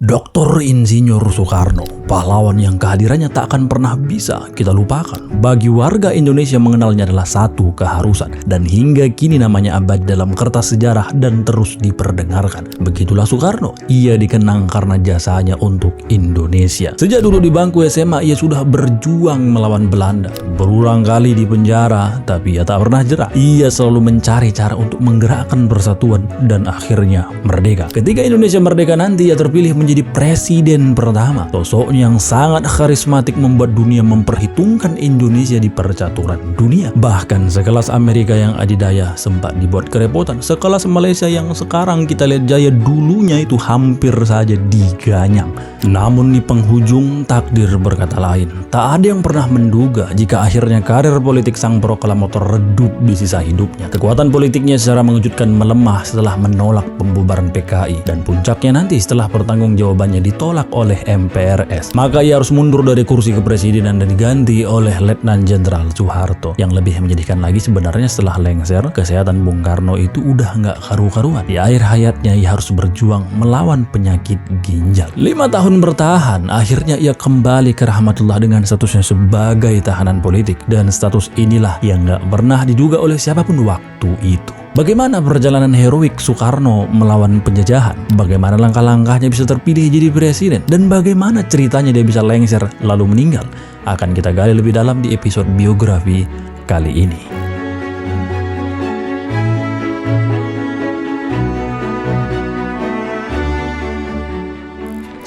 Dr. Insinyur Soekarno, pahlawan yang kehadirannya tak akan pernah bisa kita lupakan. Bagi warga Indonesia mengenalnya adalah satu keharusan, dan hingga kini namanya abadi dalam kertas sejarah dan terus diperdengarkan. Begitulah Soekarno, ia dikenang karena jasanya untuk Indonesia. Sejak dulu di bangku SMA ia sudah berjuang melawan Belanda, berulang kali di penjara, tapi ia tak pernah jerah. Ia selalu mencari cara untuk menggerakkan persatuan dan akhirnya merdeka. Ketika Indonesia merdeka nanti, ia terpilih menjadi presiden pertama. Sosoknya yang sangat karismatik membuat dunia memperhitungkan Indonesia di percaturan dunia. Bahkan sekelas Amerika yang adidaya sempat dibuat kerepotan. Sekelas Malaysia yang sekarang kita lihat jaya, dulunya itu hampir saja diganyang. Namun di penghujung takdir berkata lain. Tak ada yang pernah menduga jika akhirnya karir politik sang proklamator redup di sisa hidupnya. Kekuatan politiknya secara mengejutkan melemah setelah menolak pembubaran PKI, dan puncaknya nanti setelah pertanggungjawabannya ditolak oleh MPRS. Maka ia harus mundur dari kursi kepresidenan dan diganti oleh Letnan Jenderal Soeharto. Yang lebih menyedihkan lagi sebenarnya, setelah lengser, kesehatan Bung Karno itu udah nggak karu-karuan. Di akhir hayatnya ia harus berjuang melawan penyakit ginjal. 5 tahun bertahan, akhirnya ia kembali ke rahmatullah dengan statusnya sebagai tahanan politik, dan status inilah yang nggak pernah diduga oleh siapapun waktu itu. Bagaimana perjalanan heroik Soekarno melawan penjajahan? Bagaimana langkah-langkahnya bisa terpilih jadi presiden? Dan bagaimana ceritanya dia bisa lengser lalu meninggal? Akan kita gali lebih dalam di episode biografi kali ini.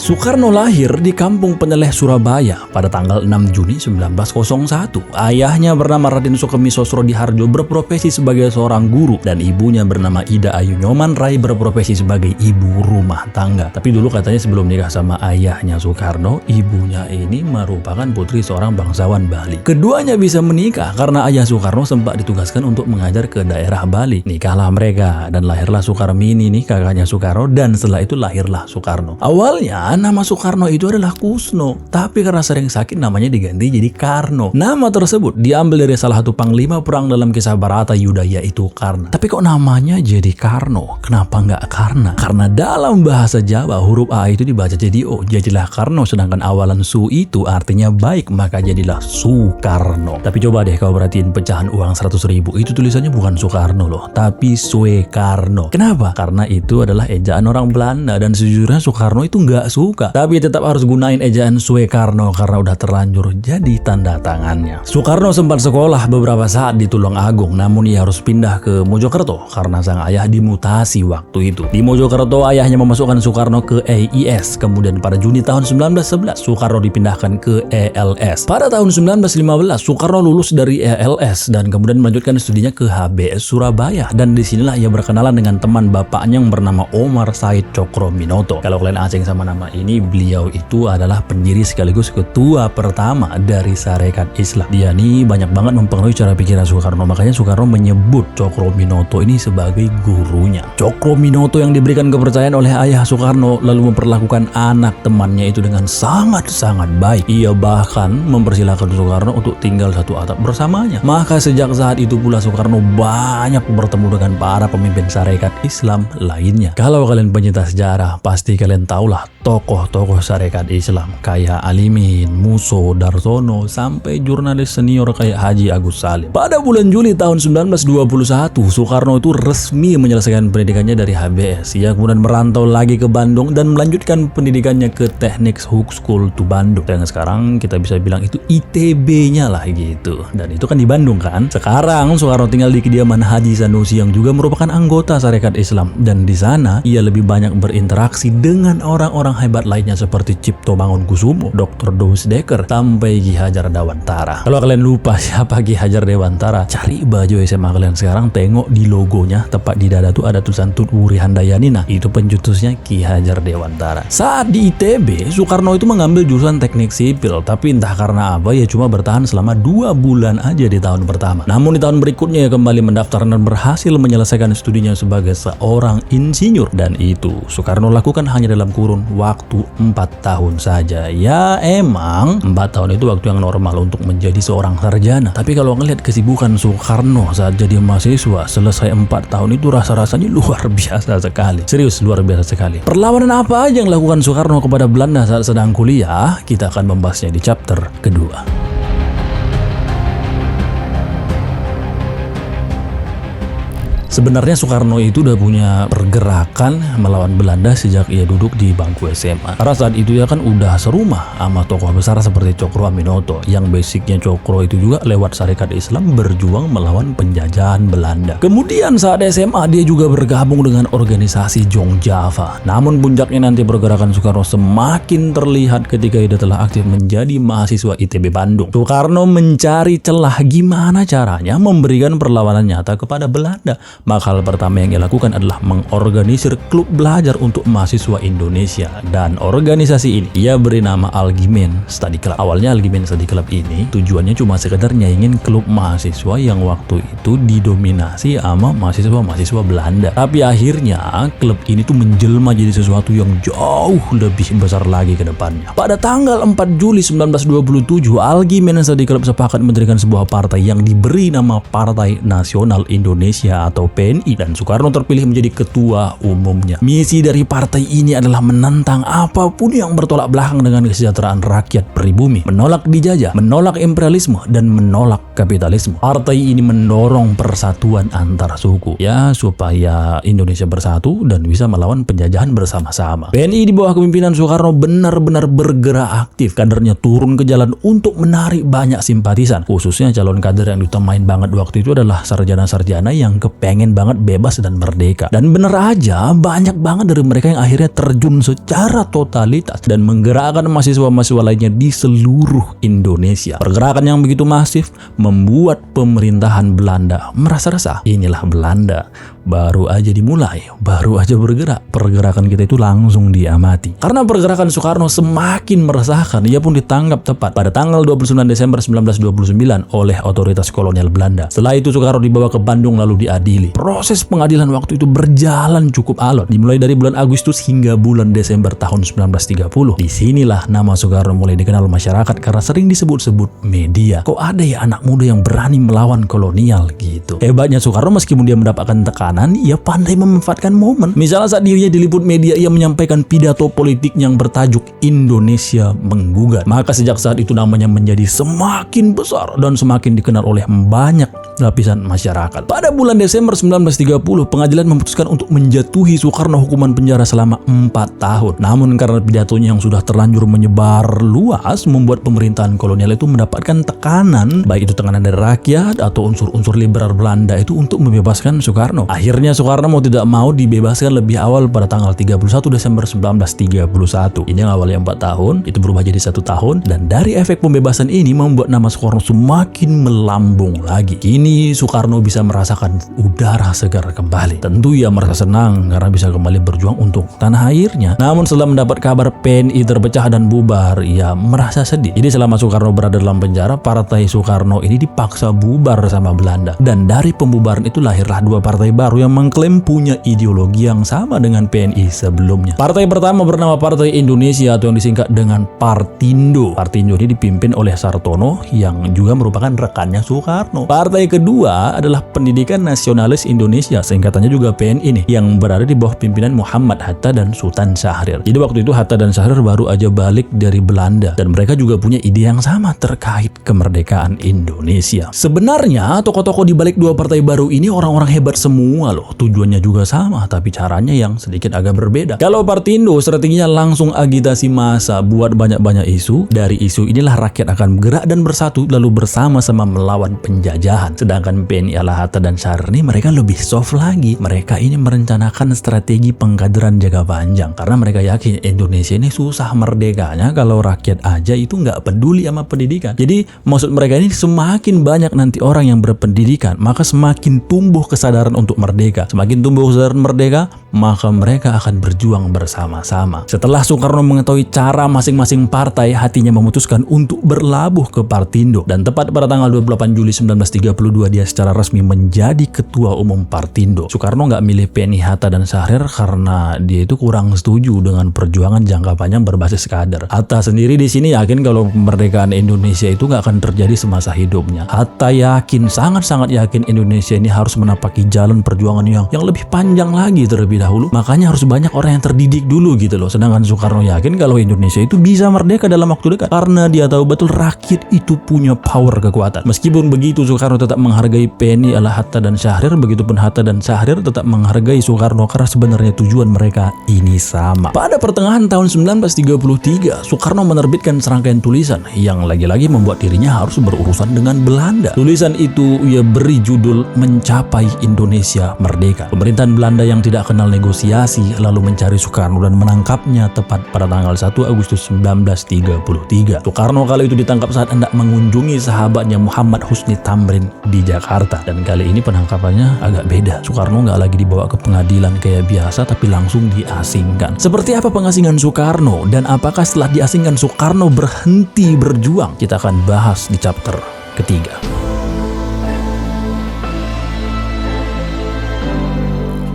Soekarno lahir di Kampung Peneleh, Surabaya pada tanggal 6 Juni 1901. Ayahnya bernama Raden Sukemi Sosro Diharjo berprofesi sebagai seorang guru, dan ibunya bernama Ida Ayu Nyoman Rai berprofesi sebagai ibu rumah tangga. Tapi dulu katanya sebelum nikah sama ayahnya Soekarno, ibunya ini merupakan putri seorang bangsawan Bali. Keduanya bisa menikah karena ayah Soekarno sempat ditugaskan untuk mengajar ke daerah Bali. Nikahlah mereka dan lahirlah Soekarmini nih, kakaknya Soekarno, dan setelah itu lahirlah Soekarno. Awalnya nama Soekarno itu adalah Kusno, tapi karena sering sakit namanya diganti jadi Karno. Nama tersebut diambil dari salah satu panglima perang dalam kisah Barata Yuda, yaitu Karna. Tapi kok namanya jadi Karno? Kenapa nggak Karna? Karena dalam bahasa Jawa huruf A itu dibaca jadi O, jadilah Karno, sedangkan awalan Su itu artinya baik, maka jadilah Soekarno. Tapi coba deh kau perhatiin pecahan uang 100.000 itu tulisannya bukan Soekarno loh, tapi Soekarno. Kenapa? Karena itu adalah ejaan orang Belanda, dan sejujurnya Soekarno itu nggak suka, tapi tetap harus gunain ejaan Soekarno karena udah terlanjur jadi tanda tangannya. Soekarno sempat sekolah beberapa saat di Tulungagung, namun ia harus pindah ke Mojokerto karena sang ayah dimutasi waktu itu. Di Mojokerto ayahnya memasukkan Soekarno ke EIS, kemudian pada Juni tahun 1911 Soekarno dipindahkan ke ELS. Pada tahun 1915 Soekarno lulus dari ELS dan kemudian melanjutkan studinya ke HBS Surabaya, dan disinilah ia berkenalan dengan teman bapaknya yang bernama Omar Said Cokroaminoto. Kalau kalian asing sama nama ini, beliau itu adalah pendiri sekaligus ketua pertama dari Sarekat Islam. Dia nih banyak banget mempengaruhi cara pikiran Soekarno, makanya Soekarno menyebut Cokroaminoto ini sebagai gurunya. Cokroaminoto yang diberikan kepercayaan oleh ayah Soekarno lalu memperlakukan anak temannya itu dengan sangat-sangat baik. Ia bahkan mempersilahkan Soekarno untuk tinggal satu atap bersamanya. Maka sejak saat itu pula Soekarno banyak bertemu dengan para pemimpin Sarekat Islam lainnya. Kalau kalian pencinta sejarah, pasti kalian tahulah tokoh-tokoh Sarekat Islam kayak Alimin, Muso, Darsono, sampai jurnalis senior kayak Haji Agus Salim. Pada bulan Juli tahun 1921, Soekarno itu resmi menyelesaikan pendidikannya dari HBS. Ia kemudian merantau lagi ke Bandung dan melanjutkan pendidikannya ke Teknik Hook School to Bandung. Dan sekarang kita bisa bilang itu ITB-nya lah gitu. Dan itu kan di Bandung kan. Sekarang Soekarno tinggal di kediaman Haji Sanusi yang juga merupakan anggota Sarekat Islam. Dan di sana ia lebih banyak berinteraksi dengan orang-orang hebat lainnya seperti Cipto Mangunkusumo, Dr. Douws Dekker, sampai Ki Hajar Dewantara. Kalau kalian lupa siapa Ki Hajar Dewantara, cari baju SMA kalian sekarang, tengok di logonya tepat di dada tuh ada tulisan Tut Wuri Handayani. Nah, itu pencetusnya Ki Hajar Dewantara. Saat di ITB, Soekarno itu mengambil jurusan teknik sipil, tapi entah karena apa ya cuma bertahan selama 2 bulan aja di tahun pertama. Namun di tahun berikutnya ia kembali mendaftar dan berhasil menyelesaikan studinya sebagai seorang insinyur, dan itu Soekarno lakukan hanya dalam kurun waktu 4 tahun saja. Ya emang 4 tahun itu waktu yang normal untuk menjadi seorang sarjana. Tapi kalau ngelihat kesibukan Soekarno saat jadi mahasiswa selesai 4 tahun itu rasa-rasanya luar biasa sekali. Serius luar biasa sekali. Perlawanan apa aja yang dilakukan Soekarno kepada Belanda saat sedang kuliah? Kita akan membahasnya di chapter kedua. Sebenarnya Soekarno itu udah punya pergerakan melawan Belanda sejak ia duduk di bangku SMA. Karena saat itu ya kan udah serumah sama tokoh besar seperti Cokro Aminoto, yang basicnya Cokro itu juga lewat Syarikat Islam berjuang melawan penjajahan Belanda. Kemudian saat SMA dia juga bergabung dengan organisasi Jong Java. Namun puncaknya nanti pergerakan Soekarno semakin terlihat ketika ia telah aktif menjadi mahasiswa ITB Bandung. Soekarno mencari celah gimana caranya memberikan perlawanan nyata kepada Belanda. Maka hal pertama yang ia lakukan adalah mengorganisir klub belajar untuk mahasiswa Indonesia, dan organisasi ini ia beri nama Algimen Study Club. Awalnya Algimen Study Club ini tujuannya cuma sekedar nyaingin klub mahasiswa yang waktu itu didominasi sama mahasiswa-mahasiswa Belanda. Tapi akhirnya klub ini tuh menjelma jadi sesuatu yang jauh lebih besar lagi ke depannya. Pada tanggal 4 Juli 1927, Algimen Study Club sepakat mendirikan sebuah partai yang diberi nama Partai Nasional Indonesia atau PNI, dan Soekarno terpilih menjadi ketua umumnya. Misi dari partai ini adalah menentang apapun yang bertolak belakang dengan kesejahteraan rakyat pribumi, menolak dijajah, menolak imperialisme, dan menolak kapitalisme. Partai ini mendorong persatuan antar suku, ya supaya Indonesia bersatu dan bisa melawan penjajahan bersama-sama. PNI di bawah kepemimpinan Soekarno benar-benar bergerak aktif. Kadernya turun ke jalan untuk menarik banyak simpatisan, khususnya calon kader yang ditemain banget waktu itu adalah sarjana-sarjana yang kepengen banget bebas dan merdeka. Dan bener aja banyak banget dari mereka yang akhirnya terjun secara totalitas dan menggerakkan mahasiswa-mahasiswa lainnya di seluruh Indonesia. Pergerakan yang begitu masif membuat pemerintahan Belanda merasa resah. Inilah Belanda, baru aja dimulai, baru aja bergerak, pergerakan kita itu langsung diamati. Karena pergerakan Soekarno semakin meresahkan, ia pun ditangkap tepat pada tanggal 29 Desember 1929 oleh otoritas kolonial Belanda. Setelah itu Soekarno dibawa ke Bandung lalu diadili. Proses pengadilan waktu itu berjalan cukup alot, dimulai dari bulan Agustus hingga bulan Desember tahun 1930. Disinilah nama Soekarno mulai dikenal masyarakat karena sering disebut-sebut media. Kok ada ya anak muda yang berani melawan kolonial gitu. Hebatnya Soekarno, meskipun dia mendapatkan tekanan, ia pandai memanfaatkan momen. Misalnya saat dirinya diliput media, ia menyampaikan pidato politik yang bertajuk Indonesia Menggugat. Maka sejak saat itu namanya menjadi semakin besar dan semakin dikenal oleh banyak lapisan masyarakat. Pada bulan Desember 1930, pengadilan memutuskan untuk menjatuhi Soekarno hukuman penjara selama 4 tahun. Namun karena pidatonya yang sudah terlanjur menyebar luas, membuat pemerintahan kolonial itu mendapatkan tekanan, baik itu tekanan dari rakyat atau unsur-unsur liberal Belanda itu untuk membebaskan Soekarno. Akhirnya Soekarno mau tidak mau dibebaskan lebih awal pada tanggal 31 Desember 1931. Ini yang awalnya 4 tahun, itu berubah jadi 1 tahun, dan dari efek pembebasan ini membuat nama Soekarno semakin melambung lagi. Kini Soekarno bisa merasakan udara segar kembali. Tentu ia merasa senang karena bisa kembali berjuang untuk tanah airnya. Namun setelah mendapat kabar PNI terpecah dan bubar, ia merasa sedih. Jadi selama Soekarno berada dalam penjara, partai Soekarno ini dipaksa bubar sama Belanda. Dan dari pembubaran itu lahirlah 2 partai baru yang mengklaim punya ideologi yang sama dengan PNI sebelumnya. Partai pertama bernama Partai Indonesia atau yang disingkat dengan Partindo. Partindo ini dipimpin oleh Sartono yang juga merupakan rekannya Soekarno. Partai kedua adalah Pendidikan Nasionalis Indonesia, singkatannya juga PNI nih, yang berada di bawah pimpinan Muhammad Hatta dan Sultan Syahrir. Jadi waktu itu Hatta dan Syahrir baru aja balik dari Belanda dan mereka juga punya ide yang sama terkait kemerdekaan Indonesia. Sebenarnya tokoh-tokoh di balik 2 partai baru ini orang-orang hebat semua loh. Tujuannya juga sama, tapi caranya yang sedikit agak berbeda. Kalau Partindo strateginya langsung agitasi massa, buat banyak-banyak isu. Dari isu inilah rakyat akan bergerak dan bersatu lalu bersama-sama melawan penjajahan. Sedangkan PNI ala Hatta dan Syahrir ini mereka lebih soft lagi. Mereka ini merencanakan strategi pengkaderan jangka panjang karena mereka yakin Indonesia ini susah merdekanya kalau rakyat aja itu nggak peduli sama pendidikan. Jadi maksud mereka ini semakin banyak nanti orang yang berpendidikan, maka semakin tumbuh kesadaran untuk merdeka. Semakin tumbuh kesadaran merdeka, maka mereka akan berjuang bersama-sama. Setelah Soekarno mengetahui cara masing-masing partai, hatinya memutuskan untuk berlabuh ke Partindo. Dan tepat pada tanggal 28 Juli 1932 dia secara resmi menjadi Ketua Umum Partindo. Soekarno nggak milih PNI, Hatta, dan Syahrir karena dia itu kurang setuju dengan perjuangan jangka panjang berbasis kader. Hatta sendiri di sini yakin kalau kemerdekaan Indonesia itu nggak akan terjadi semasa hidupnya. Hatta yakin, sangat-sangat yakin Indonesia ini harus menapaki jalan perjuangan yang lebih panjang lagi terlebih dahulu. Makanya harus banyak orang yang terdidik dulu gitu loh. Sedangkan Soekarno yakin kalau Indonesia itu bisa merdeka dalam waktu dekat karena dia tahu betul rakyat itu punya power, kekuatan. Meskipun begitu, Soekarno tetap menghargai PNI ala Hatta dan Syahrir. Begitupun Hatta dan Syahrir tetap menghargai Soekarno karena sebenarnya tujuan mereka ini sama. Pada pertengahan tahun 1933, Soekarno menerbitkan serangkaian tulisan yang lagi-lagi membuat dirinya harus berurusan dengan Belanda. Tulisan itu ia beri judul Mencapai Indonesia Merdeka. Pemerintahan Belanda yang tidak kenal negosiasi lalu mencari Soekarno dan menangkapnya tepat pada tanggal 1 Agustus 1933. Soekarno kali itu ditangkap saat hendak mengunjungi sahabatnya Muhammad Husni Tamrin di Jakarta. Dan kali ini penangkapannya agak beda. Soekarno nggak lagi dibawa ke pengadilan kayak biasa, tapi langsung diasingkan. Seperti apa pengasingan Soekarno dan apakah setelah diasingkan Soekarno berhenti berjuang? Kita akan bahas di chapter ketiga.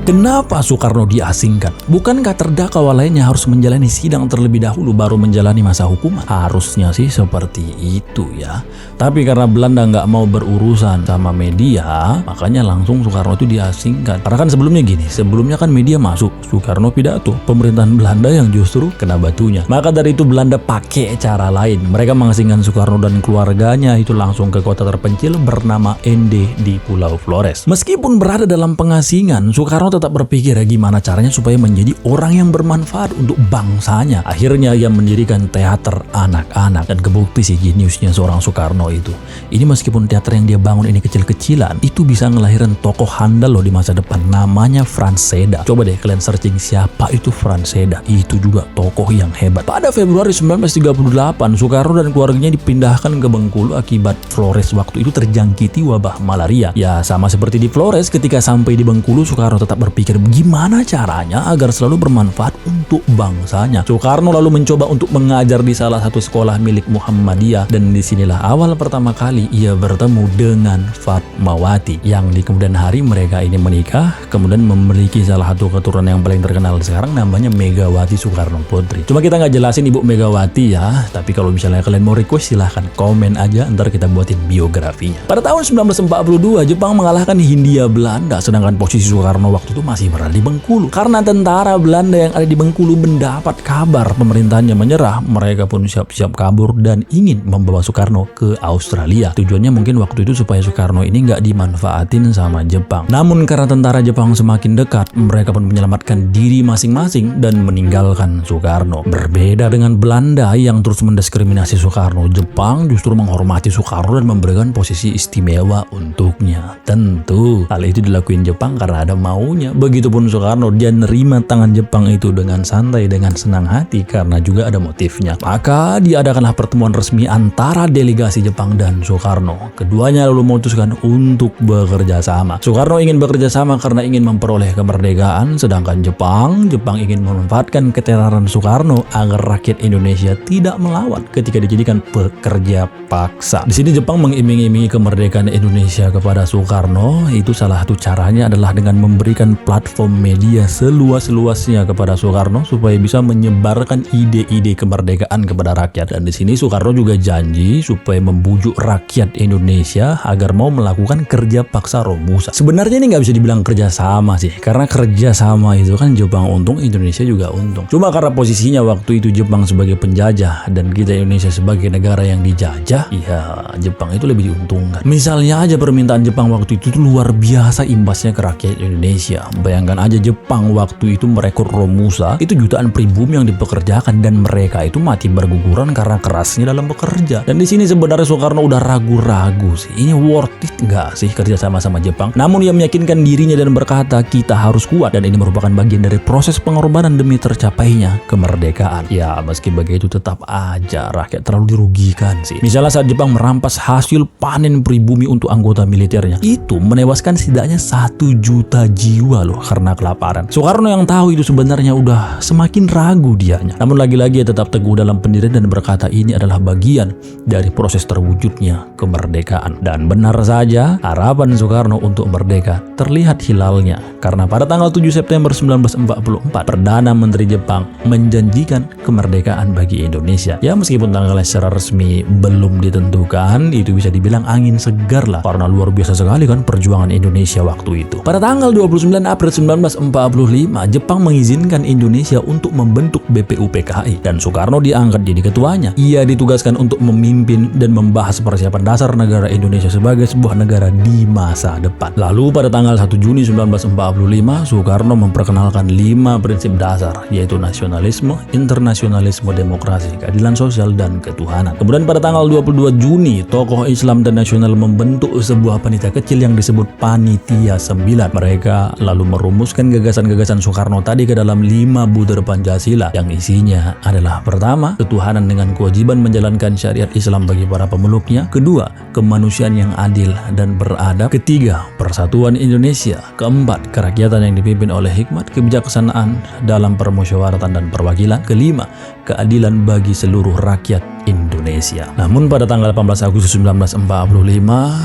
Kenapa Soekarno diasingkan? Bukankah terdakwa lainnya harus menjalani sidang terlebih dahulu baru menjalani masa hukuman? Harusnya sih seperti itu ya. Tapi karena Belanda nggak mau berurusan sama media, makanya langsung Soekarno itu diasingkan. Karena kan sebelumnya gini, sebelumnya kan media masuk, Soekarno pidato, pemerintahan Belanda yang justru kena batunya. Maka dari itu Belanda pakai cara lain. Mereka mengasingkan Soekarno dan keluarganya itu langsung ke kota terpencil bernama Ende di Pulau Flores. Meskipun berada dalam pengasingan, Soekarno tetap berpikir gimana caranya supaya menjadi orang yang bermanfaat untuk bangsanya. Akhirnya ia mendirikan teater anak-anak dan kebukti sih jeniusnya seorang Soekarno itu. Ini meskipun teater yang dia bangun ini kecil-kecilan, itu bisa ngelahirkan tokoh handal loh di masa depan. Namanya Franz Seda. Coba deh kalian searching siapa itu Franz Seda. Itu juga tokoh yang hebat. Pada Februari 1938, Soekarno dan keluarganya dipindahkan ke Bengkulu akibat Flores waktu itu terjangkiti wabah malaria. Ya sama seperti di Flores, ketika sampai di Bengkulu Soekarno tetap berpikir gimana caranya agar selalu bermanfaat untuk bangsanya. Soekarno lalu mencoba untuk mengajar di salah satu sekolah milik Muhammadiyah dan disinilah awal pertama kali ia bertemu dengan Fatmawati yang di kemudian hari mereka ini menikah, kemudian memiliki salah satu keturunan yang paling terkenal sekarang namanya Megawati Soekarno Putri. Cuma kita nggak jelasin Ibu Megawati ya, tapi kalau misalnya kalian mau request silahkan komen aja, ntar kita buatin biografinya. Pada tahun 1942 Jepang mengalahkan Hindia Belanda, sedangkan posisi Soekarno waktu itu masih berada di Bengkulu. Karena tentara Belanda yang ada di Bengkulu mendapat kabar pemerintahannya menyerah, mereka pun siap-siap kabur dan ingin membawa Soekarno ke Australia. Tujuannya mungkin waktu itu supaya Soekarno ini nggak dimanfaatin sama Jepang. Namun karena tentara Jepang semakin dekat, mereka pun menyelamatkan diri masing-masing dan meninggalkan Soekarno. Berbeda dengan Belanda yang terus mendiskriminasi Soekarno, Jepang justru menghormati Soekarno dan memberikan posisi istimewa untuknya. Tentu hal itu dilakuin Jepang karena ada maunya. Begitupun Soekarno, dia nerima tangan Jepang itu dengan santai, dengan senang hati karena juga ada motifnya. Maka diadakanlah pertemuan resmi antara delegasi Jepang dan Soekarno. Keduanya lalu memutuskan untuk bekerja sama. Soekarno ingin bekerja sama karena ingin memperoleh kemerdekaan, sedangkan Jepang ingin memanfaatkan ketenaran Soekarno agar rakyat Indonesia tidak melawan ketika dijadikan pekerja paksa. Di sini Jepang mengiming-imingi kemerdekaan Indonesia kepada Soekarno. Itu salah satu caranya adalah dengan memberikan platform media seluas-luasnya kepada Soekarno supaya bisa menyebarkan ide-ide kemerdekaan kepada rakyat. Dan di sini Soekarno juga janji supaya membujuk rakyat Indonesia agar mau melakukan kerja paksa Romusa. Sebenarnya ini nggak bisa dibilang kerja sama sih, karena kerja sama itu kan Jepang untung, Indonesia juga untung. Cuma karena posisinya waktu itu Jepang sebagai penjajah dan kita Indonesia sebagai negara yang dijajah, ya Jepang itu lebih diuntungkan. Misalnya aja permintaan Jepang waktu itu tuh luar biasa imbasnya ke rakyat Indonesia. Bayangkan aja Jepang waktu itu merekrut Romusa, itu jutaan pribumi yang dipekerjakan dan mereka itu mati berguguran karena kerasnya dalam bekerja. Dan di sini sebenarnya Soekarno udah ragu-ragu sih, ini worth it nggak sih kerja sama Jepang? Namun ia meyakinkan dirinya dan berkata kita harus kuat dan ini merupakan bagian dari proses pengorbanan demi tercapainya kemerdekaan. Ya meski begitu tetap aja rakyat terlalu dirugikan sih. Misalnya saat Jepang merampas hasil panen pribumi untuk anggota militernya, itu menewaskan setidaknya 1 juta jiwa dua loh karena kelaparan. Soekarno yang tahu itu sebenarnya udah semakin ragu dianya. Namun lagi-lagi ia tetap teguh dalam pendirian dan berkata ini adalah bagian dari proses terwujudnya kemerdekaan. Dan benar saja, harapan Soekarno untuk merdeka terlihat hilalnya. Karena pada tanggal 7 September 1944, Perdana Menteri Jepang menjanjikan kemerdekaan bagi Indonesia. Ya meskipun tanggalnya secara resmi belum ditentukan, itu bisa dibilang angin segar lah. Karena luar biasa sekali kan perjuangan Indonesia waktu itu. Pada tanggal 29 April 1945, Jepang mengizinkan Indonesia untuk membentuk BPUPKI dan Soekarno diangkat jadi ketuanya. Ia ditugaskan untuk memimpin dan membahas persiapan dasar negara Indonesia sebagai sebuah negara di masa depan. Lalu pada tanggal 1 Juni 1945, Soekarno memperkenalkan 5 prinsip dasar, yaitu nasionalisme, internasionalisme, demokrasi, keadilan sosial, dan ketuhanan. Kemudian pada tanggal 22 Juni, tokoh Islam dan nasional membentuk sebuah panitia kecil yang disebut Panitia 9. Mereka lalu merumuskan gagasan-gagasan Soekarno tadi ke dalam 5 butir Pancasila yang isinya adalah: pertama, ketuhanan dengan kewajiban menjalankan syariat Islam bagi para pemeluknya; kedua, kemanusiaan yang adil dan beradab; ketiga, persatuan Indonesia; keempat, kerakyatan yang dipimpin oleh hikmat, kebijaksanaan dalam permusyawaratan dan perwakilan; kelima, keadilan bagi seluruh rakyat Indonesia. Namun pada tanggal 18 Agustus 1945,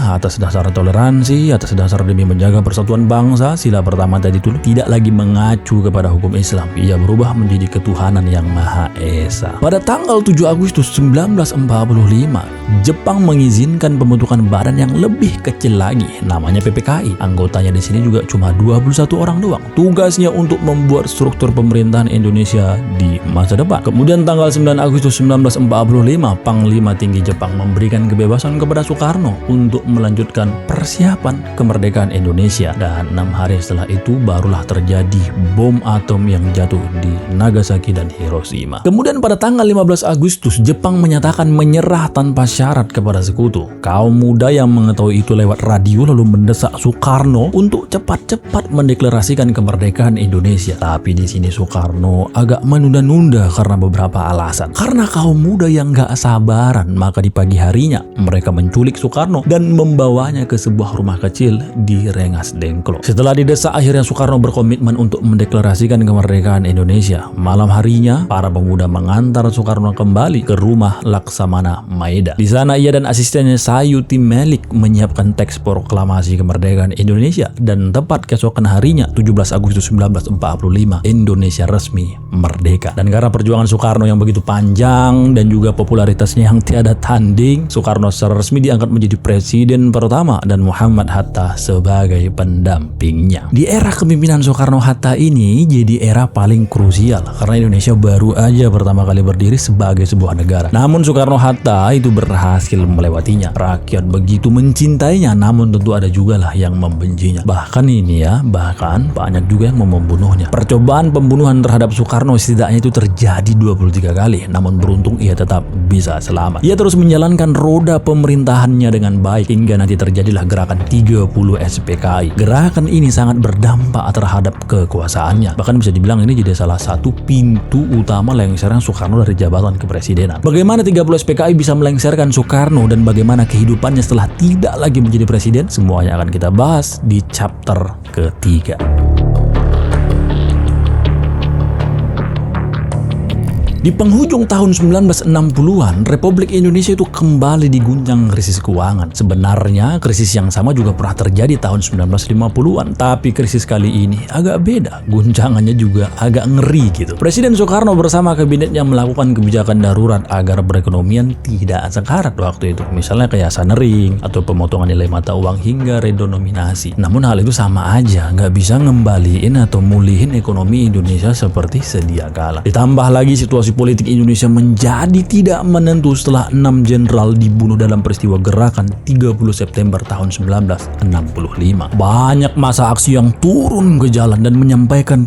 atas dasar toleransi, atas dasar demi menjaga persatuan bangsa, sila pertama tadi itu tidak lagi mengacu kepada hukum Islam. Ia berubah menjadi ketuhanan yang Maha Esa. Pada tanggal 7 Agustus 1945, Jepang mengizinkan pembentukan badan yang lebih kecil lagi, namanya PPKI. Anggotanya di sini juga cuma 21 orang doang. Tugasnya untuk membuat struktur pemerintahan Indonesia di masa depan. Kemudian tanggal 9 Agustus 1945, Panglima Tinggi Jepang memberikan kebebasan kepada Soekarno untuk melanjutkan persiapan kemerdekaan Indonesia. Dan 6 hari setelah itu barulah terjadi bom atom yang jatuh di Nagasaki dan Hiroshima. Kemudian pada tanggal 15 Agustus, Jepang menyatakan menyerah tanpa syarat kepada sekutu. Kaum muda yang mengetahui itu lewat radio lalu mendesak Soekarno untuk cepat-cepat mendeklarasikan kemerdekaan Indonesia. Tapi di sini Soekarno agak menunda-nunda karena beberapa alasan. Karena kaum muda yang gak sabaran, maka di pagi harinya mereka menculik Soekarno dan membawanya ke sebuah rumah kecil di Rengas Dengklok. Setelah didesak, akhirnya Soekarno berkomitmen untuk mendeklarasikan kemerdekaan Indonesia. Malam harinya, para pemuda mengantar Soekarno kembali ke rumah Laksamana Maeda. Di sana ia dan asistennya Sayuti Melik menyiapkan teks proklamasi kemerdekaan Indonesia, dan tepat keesokan harinya 17 Agustus 1945 Indonesia resmi merdeka. Dan karena perjuangan Soekarno yang begitu panjang dan juga popularitasnya yang tiada tanding, Soekarno secara resmi diangkat menjadi presiden pertama dan Muhammad Hatta sebagai pendampingnya. Di era kepemimpinan Soekarno-Hatta ini jadi era paling krusial karena Indonesia baru aja pertama kali berdiri sebagai sebuah negara. Namun Soekarno-Hatta itu berhasil melewatinya. Rakyat begitu mencintainya, namun tentu ada juga lah yang membencinya. Bahkan banyak juga yang mau membunuhnya. Percobaan pembunuhan terhadap Soekarno setidaknya itu terjadi 23 kali, namun beruntung ia tetap bisa selamat. Ia terus menjalankan roda pemerintahannya dengan baik hingga nanti terjadilah gerakan 30 SPKI. Gerakan ini sangat berdampak terhadap kekuasaannya. Bahkan bisa dibilang ini jadi salah satu pintu utama lengsernya Soekarno dari jabatan kepresidenan. Bagaimana 30 SPKI bisa melengsarkan Soekarno dan bagaimana kehidupannya setelah tidak lagi menjadi presiden? Semuanya akan kita bahas di chapter ketiga. Di penghujung tahun 1960-an, Republik Indonesia itu kembali diguncang krisis keuangan. Sebenarnya krisis yang sama juga pernah terjadi tahun 1950-an, tapi krisis kali ini agak beda. Guncangannya juga agak ngeri gitu. Presiden Soekarno bersama kabinetnya melakukan kebijakan darurat agar perekonomian tidak sekarat waktu itu. Misalnya kayak sanering atau pemotongan nilai mata uang hingga redenominasi. Namun hal itu sama aja, nggak bisa ngembaliin atau mulihin ekonomi Indonesia seperti sedia kala. Ditambah lagi situasi politik Indonesia menjadi tidak menentu setelah 6 jenderal dibunuh dalam peristiwa gerakan 30 September tahun 1965. Banyak massa aksi yang turun ke jalan dan menyampaikan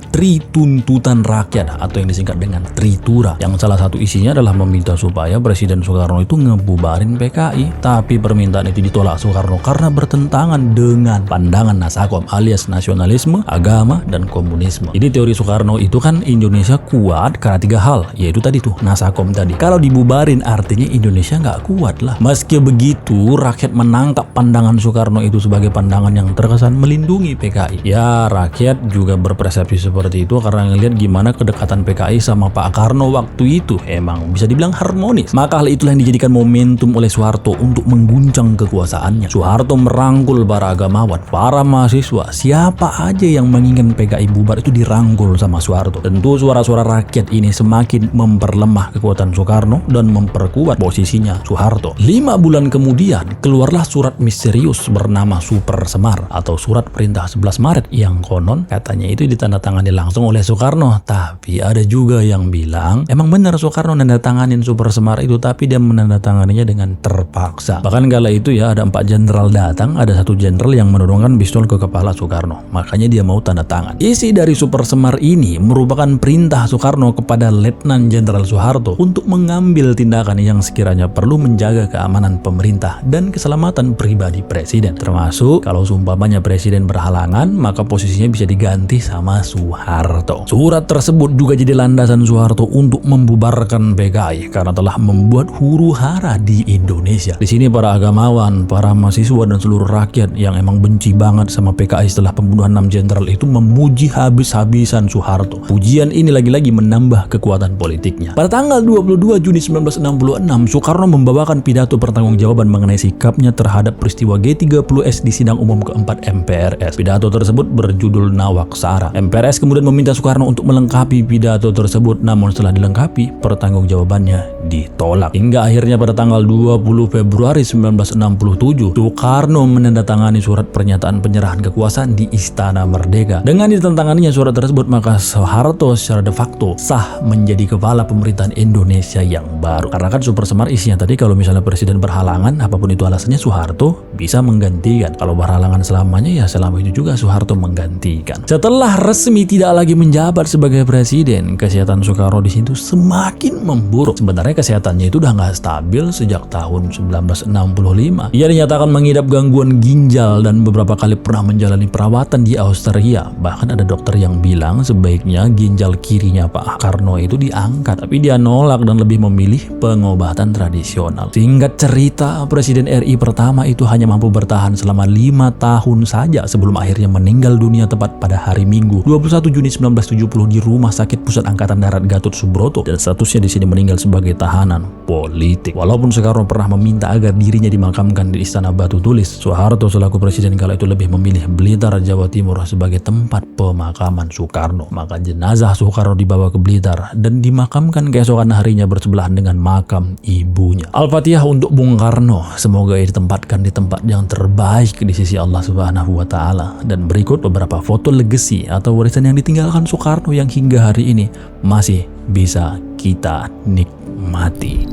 tuntutan rakyat atau yang disingkat dengan Tritura, yang salah satu isinya adalah meminta supaya Presiden Soekarno itu ngebubarin PKI. Tapi permintaan itu ditolak Soekarno karena bertentangan dengan pandangan Nasakom alias nasionalisme, agama, dan komunisme. Jadi teori Soekarno itu kan Indonesia kuat karena 3 hal, yaitu itu tadi tuh, Nasakom tadi. Kalau dibubarin artinya Indonesia nggak kuat lah. Meski begitu, rakyat menangkap pandangan Soekarno itu sebagai pandangan yang terkesan melindungi PKI. Ya, rakyat juga berpersepsi seperti itu karena ngelihat gimana kedekatan PKI sama Pak Karno waktu itu emang bisa dibilang harmonis. Maka hal itulah yang dijadikan momentum oleh Soeharto untuk mengguncang kekuasaannya. Soeharto merangkul para agamawan, para mahasiswa, siapa aja yang menginginkan PKI bubar itu dirangkul sama Soeharto. Tentu suara-suara rakyat ini semakin memperlemah kekuatan Soekarno dan memperkuat posisinya Soeharto. 5 bulan kemudian keluarlah surat misterius bernama Super Semar atau surat perintah 11 Maret yang konon katanya itu ditandatangani langsung oleh Soekarno. Tapi ada juga yang bilang emang benar Soekarno nandatanganin Super Semar itu, tapi dia menandatanganinya dengan terpaksa. Bahkan kala itu ya ada 4 jenderal datang, ada 1 jenderal yang menodongkan pistol ke kepala Soekarno. Makanya dia mau tanda tangan. Isi dari Super Semar ini merupakan perintah Soekarno kepada Letnan Jenderal Soeharto untuk mengambil tindakan yang sekiranya perlu menjaga keamanan pemerintah dan keselamatan pribadi presiden. Termasuk kalau seumpamanya presiden berhalangan, maka posisinya bisa diganti sama Soeharto. Surat tersebut juga jadi landasan Soeharto untuk membubarkan PKI karena telah membuat huru-hara di Indonesia. Di sini para agamawan, para mahasiswa dan seluruh rakyat yang emang benci banget sama PKI setelah pembunuhan 6 jenderal itu memuji habis-habisan Soeharto. Pujian ini lagi-lagi menambah kekuatan politiknya. Pada tanggal 22 Juni 1966, Soekarno membawakan pidato pertanggungjawaban mengenai sikapnya terhadap peristiwa G30S di sidang umum keempat MPRS. Pidato tersebut berjudul Nawaksara. MPRS kemudian meminta Soekarno untuk melengkapi pidato tersebut, namun setelah dilengkapi, pertanggungjawabannya ditolak. Hingga akhirnya pada tanggal 20 Februari 1967, Soekarno menandatangani surat pernyataan penyerahan kekuasaan di Istana Merdeka. Dengan ditandatanganinya surat tersebut, maka Soeharto secara de facto sah menjadi kepala pemerintahan Indonesia yang baru. Karena kan Super Semar isinya tadi kalau misalnya presiden berhalangan, apapun itu alasannya, Soeharto bisa menggantikan. Kalau berhalangan selamanya, ya selama itu juga Soeharto menggantikan. Setelah resmi tidak lagi menjabat sebagai presiden, kesehatan Soekarno di situ semakin memburuk. Sebenarnya kesehatannya itu udah nggak stabil sejak tahun 1965. Ia dinyatakan mengidap gangguan ginjal dan beberapa kali pernah menjalani perawatan di Australia. Bahkan ada dokter yang bilang sebaiknya ginjal kirinya Pak Karno itu diangkat, tapi dia nolak dan lebih memilih pengobatan tradisional. Singkat cerita, Presiden RI pertama itu hanya mampu bertahan selama 5 tahun saja sebelum akhirnya meninggal dunia tepat pada hari Minggu 21 Juni 1970 di Rumah Sakit Pusat Angkatan Darat Gatot Subroto, dan statusnya di sini meninggal sebagai tahanan politik. Walaupun Soekarno pernah meminta agar dirinya dimakamkan di Istana Batu Tulis, Soeharto selaku presiden kala itu lebih memilih Blitar, Jawa Timur sebagai tempat pemakaman Soekarno. Maka jenazah Soekarno dibawa ke Blitar dan dimakamkan keesokan harinya bersebelahan dengan makam ibunya. Al-Fatihah untuk Bung Karno. Semoga ia ditempatkan di tempat yang terbaik di sisi Allah Subhanahu wa Ta'ala. Dan berikut beberapa foto legasi atau warisan yang ditinggalkan Soekarno yang hingga hari ini masih bisa kita nikmati.